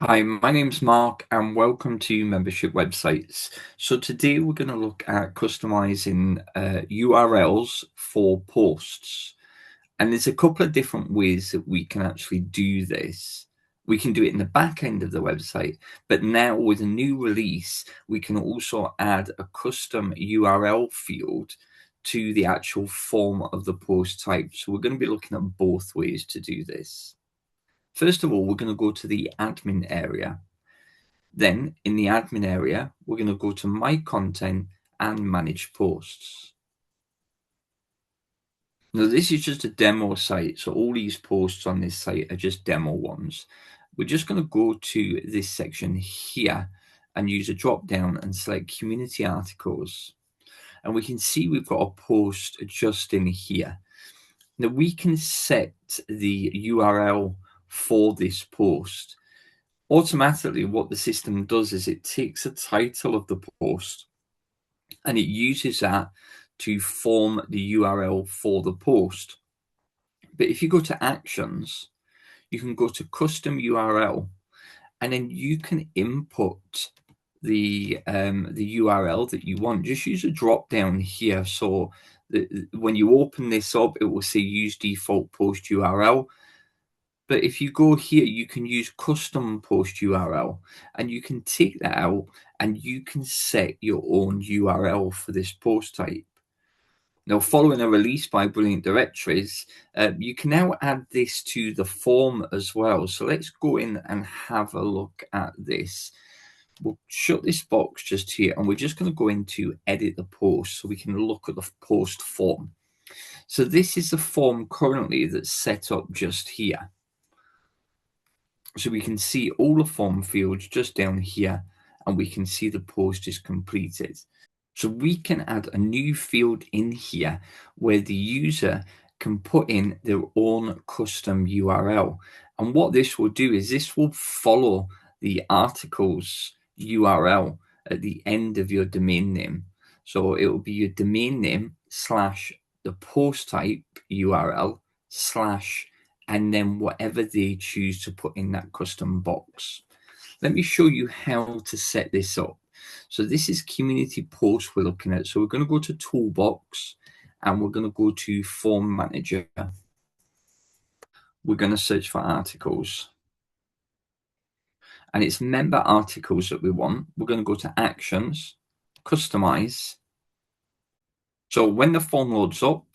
Hi, my name's Mark and welcome to Membership Websites. So today we're going to look at customizing URLs for posts. And there's a couple of different ways that we can actually do this. We can do it in the back end of the website, but now with a new release, we can also add a custom URL field to the actual form of the post type. So we're going to be looking at both ways to do this. First of all, we're going to go to the admin area. Then in the admin area, we're going to go to My Content and Manage Posts. Now, this is just a demo site, so all these posts on this site are just demo ones. We're just going to go to this section here and use a drop down and select Community Articles. And we can see we've got a post just in here. Now, we can set the URL for this post. Automatically, what the system does is it takes the title of the post and it uses that to form the URL for the post. But if you go to Actions, you can go to Custom URL, and then you can input the URL that you want. Just use a drop down here. So when you open this up, it will say Use Default Post URL. But if you go here, you can use custom post URL and you can take that out and you can set your own URL for this post type. Now, following a release by Brilliant Directories, you can now add this to the form as well. So let's go in and have a look at this. We'll shut this box just here and we're just going to go into edit the post so we can look at the post form. So this is the form currently that's set up just here. So we can see all the form fields just down here and we can see the post is completed. So we can add a new field in here where the user can put in their own custom URL. And what this will do is this will follow the article's URL at the end of your domain name. So it will be your domain name / the post type URL / and then whatever they choose to put in that custom box. Let me show you how to set this up. So this is community post we're looking at. So we're going to go to Toolbox and we're going to go to Form Manager. We're going to search for articles. And it's member articles that we want. We're going to go to Actions, Customize. So when the form loads up,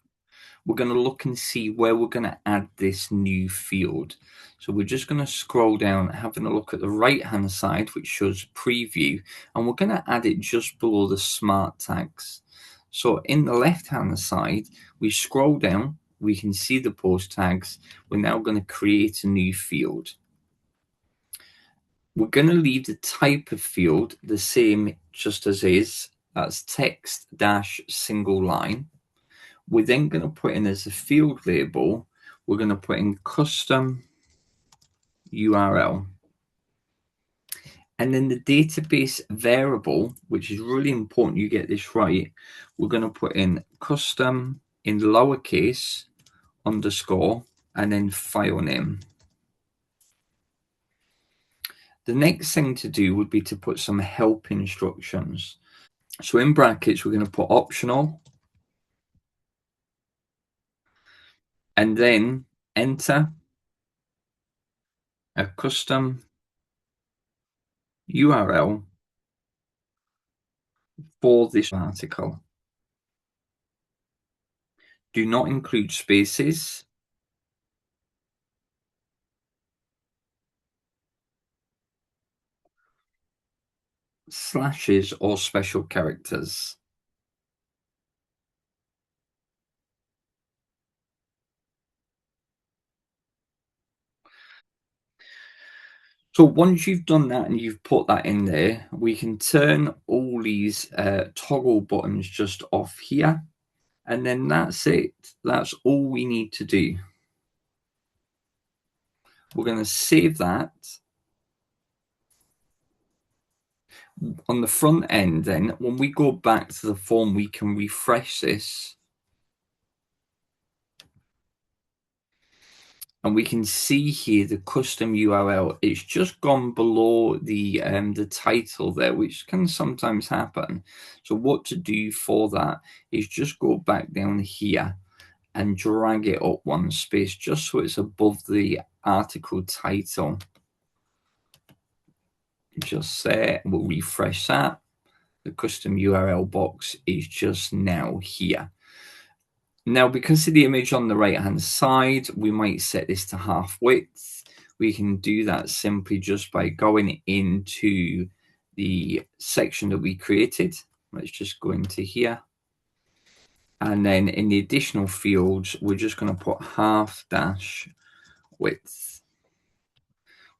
we're going to look and see where we're going to add this new field. So we're just going to scroll down, having a look at the right hand side, which shows preview, and we're going to add it just below the smart tags. So in the left hand side, we scroll down, we can see the post tags. We're now going to create a new field. We're going to leave the type of field the same just as is. That's text - single line. We're then going to put in as a field label, we're going to put in custom URL. And then the database variable, which is really important you get this right, we're going to put in custom in lowercase underscore and then file name. The next thing to do would be to put some help instructions. So in brackets, we're going to put optional and then enter a custom URL for this article. Do not include spaces. Slashes or special characters. So once you've done that and you've put that in there, we can turn all these toggle buttons just off here. And then that's it. That's all we need to do. We're going to save that. On the front end, then, when we go back to the form, we can refresh this. And we can see here the custom URL. It's just gone below the title there, which can sometimes happen. So what to do for that is just go back down here and drag it up one space just so it's above the article title. Just there, we'll refresh that. The custom URL box is just now here. Now, because of the image on the right-hand side, we might set this to half width. We can do that simply just by going into the section that we created. Let's just go into here. And then in the additional fields, we're just going to put half dash width.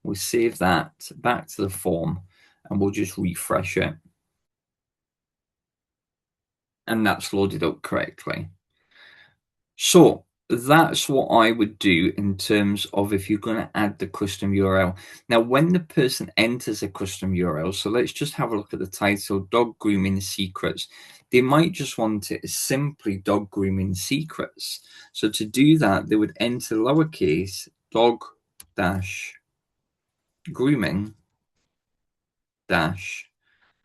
We'll save that back to the form and we'll just refresh it. And that's loaded up correctly. So that's what I would do in terms of if you're going to add the custom URL. Now, when the person enters a custom URL, so let's just have a look at the title, Dog Grooming Secrets. They might just want it as simply Dog Grooming Secrets. So to do that, they would enter lowercase dog dash grooming dash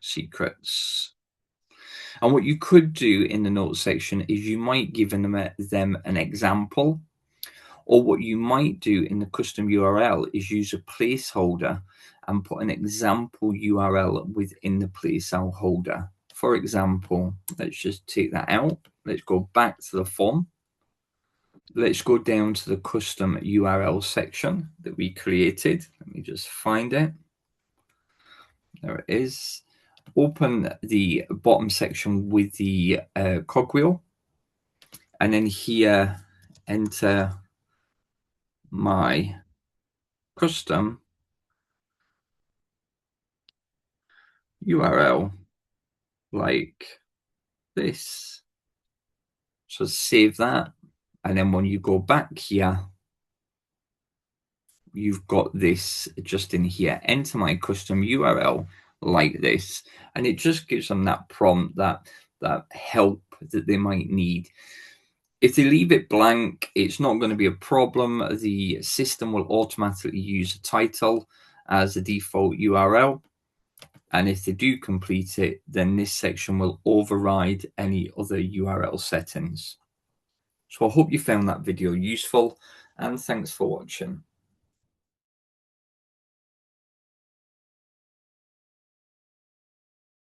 secrets. And what you could do in the notes section is you might give them an example, or what you might do in the custom URL is use a placeholder and put an example URL within the placeholder. For example, let's just take that out. Let's go back to the form. Let's go down to the custom URL section that we created. Let me just find it. There it is. Open the bottom section with the cogwheel, and then here enter my custom URL like this. So save that, and then when you go back here, you've got this just in here. Enter my custom URL like this, and it just gives them that prompt, that help that they might need. If they leave it blank, it's not going to be a problem. The system will automatically use a title as a default URL. And if they do complete it, then this section will override any other URL settings. So I hope you found that video useful, and thanks for watching.